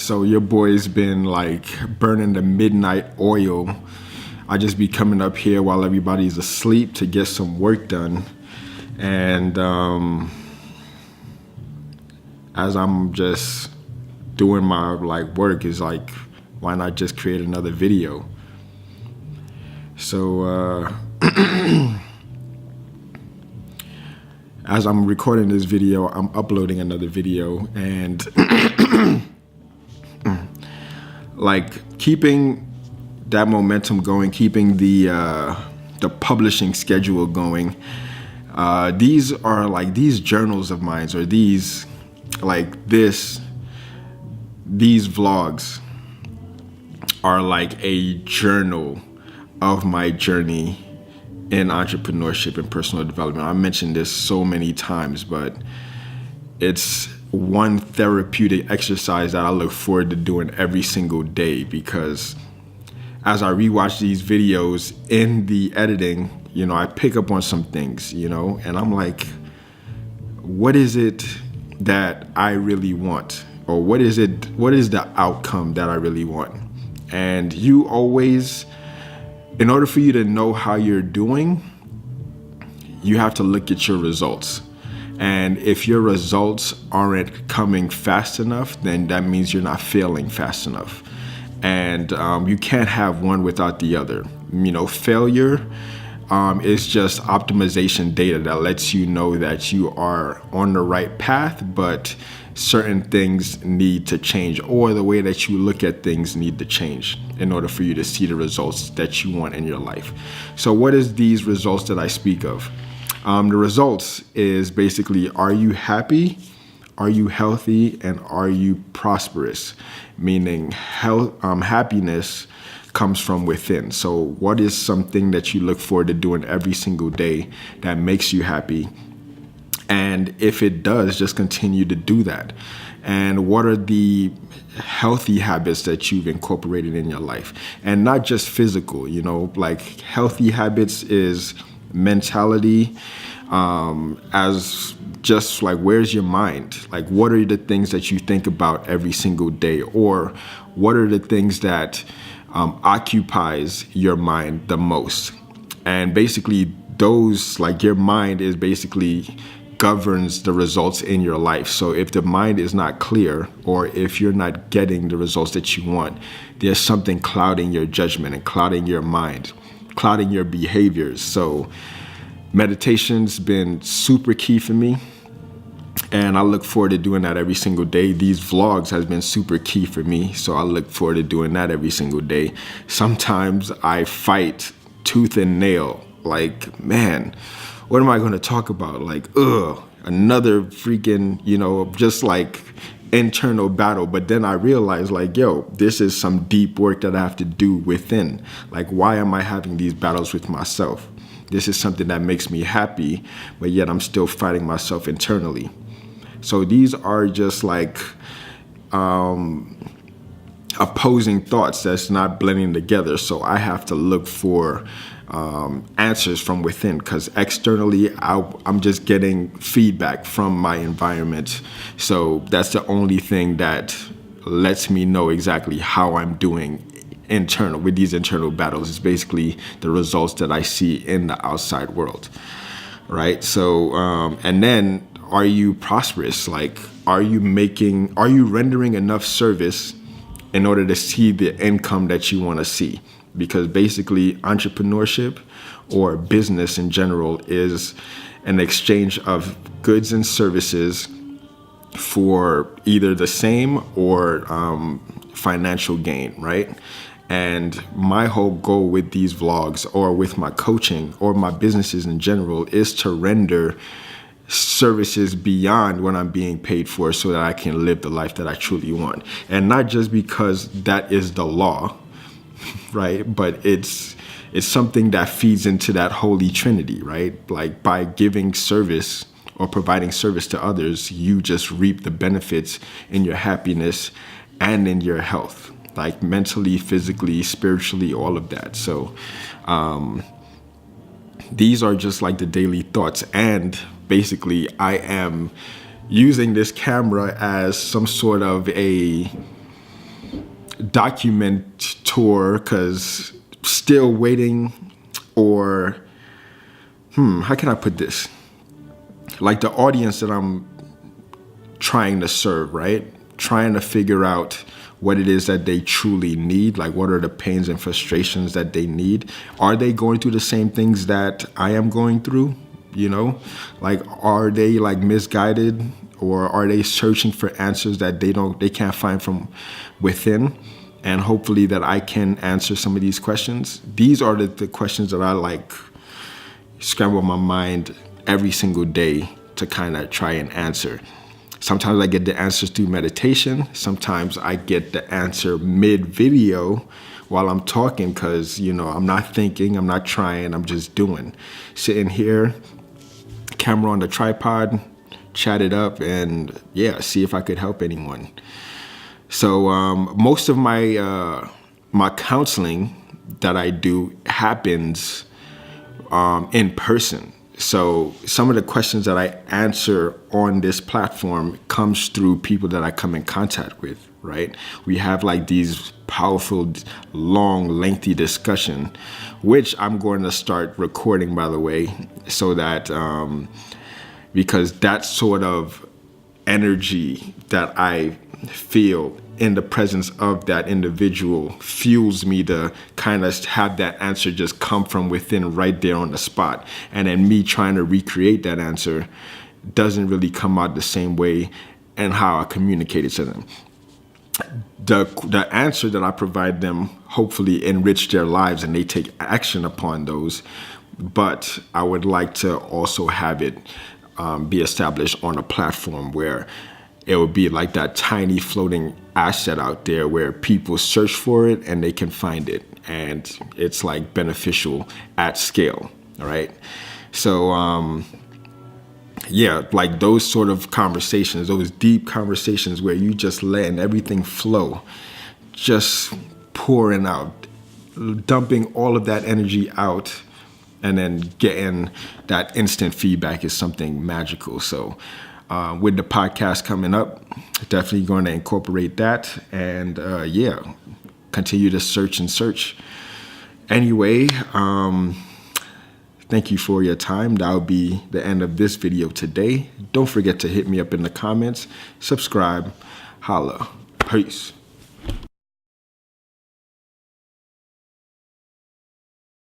So your boy's been like burning the midnight oil. I just be coming up here while everybody's asleep to get some work done. And as I'm just doing my work, is like, why not just create another video? So as I'm recording this video, I'm uploading another video, and keeping that momentum going, keeping the publishing schedule going. These are these journals of mine, or these vlogs are like a journal of my journey in entrepreneurship and personal development. I mentioned this so many times, but it's one therapeutic exercise that I look forward to doing every single day, because as I rewatch these videos in the editing, I pick up on some things, and I'm like, what is it that I really want? Or what is the outcome that I really want? And you always, in order for you to know how you're doing, you have to look at your results. And if your results aren't coming fast enough, then that means you're not failing fast enough. And you can't have one without the other. Failure is just optimization data that lets you know that you are on the right path, but certain things need to change, or the way that you look at things need to change in order for you to see the results that you want in your life. So what is these results that I speak of? The results is basically, are you happy? Are you healthy? And are you prosperous? Meaning happiness comes from within. So what is something that you look forward to doing every single day that makes you happy? And if it does, just continue to do that. And what are the healthy habits that you've incorporated in your life? And not just physical, healthy habits is mentality, as just where's your mind? What are the things that you think about every single day? Or what are the things that occupies your mind the most? And basically those, your mind is basically governs the results in your life. So if the mind is not clear, or if you're not getting the results that you want, there's something clouding your judgment and clouding your mind, clouding your behaviors. So meditation's been super key for me, and I look forward to doing that every single day. These vlogs has been super key for me, so I look forward to doing that every single day. Sometimes I fight tooth and nail, man, what am I going to talk about? Another freaking, just internal battle. But then I realized this is some deep work that I have to do within. Why am I having these battles with myself? This is something that makes me happy, but yet I'm still fighting myself internally. So these are just opposing thoughts that's not blending together. So I have to look for answers from within, because externally I'm just getting feedback from my environment. So that's the only thing that lets me know exactly how I'm doing with these internal battles. Is basically the results that I see in the outside world, right? So and then, are you prosperous? Are you rendering enough service in order to see the income that you want to see? Because basically entrepreneurship, or business in general, is an exchange of goods and services for either the same or financial gain, right? And my whole goal with these vlogs, or with my coaching, or my businesses in general, is to render services beyond what I'm being paid for, so that I can live the life that I truly want. And not just because that is the law, right? But it's something that feeds into that holy trinity, right? By giving service or providing service to others, you just reap the benefits in your happiness and in your health, mentally, physically, spiritually, all of that. So these are just the daily thoughts. And basically I am using this camera as some sort of a documenter, because still waiting, or how can I put this? Like the audience that I'm trying to serve, right? Trying to figure out what it is that they truly need. Like, what are the pains and frustrations that they need? Are they going through the same things that I am going through? You know, like, are they like misguided, or are they searching for answers that they can't find from within? And hopefully that I can answer some of these questions. These are the questions that I like scramble my mind every single day to kind of try and answer. Sometimes I get the answers through meditation. Sometimes I get the answer mid-video while I'm talking, because, you know, I'm not thinking, I'm not trying, I'm just doing. Sitting here, camera on the tripod, chat it up, and yeah, see if I could help anyone. So most of my my counseling that I do happens in person. So some of the questions that I answer on this platform comes through people that I come in contact with, right? We have like these powerful, long, lengthy discussion, which I'm going to start recording, by the way, so that because that sort of energy that I feel in the presence of that individual fuels me to kind of have that answer just come from within right there on the spot. And then me trying to recreate that answer doesn't really come out the same way and how I communicated to them. The answer that I provide them hopefully enrich their lives and they take action upon those. But I would like to also have it be established on a platform where it would be like that tiny floating asset out there where people search for it and they can find it. And it's like beneficial at scale. All right. So, yeah, like those sort of conversations, those deep conversations where you just letting everything flow, just pouring out, dumping all of that energy out, and then getting that instant feedback is something magical. So with the podcast coming up, definitely going to incorporate that, and yeah, continue to search and search. Anyway, thank you for your time. That'll be the end of this video today. Don't forget to hit me up in the comments, subscribe, holla, peace.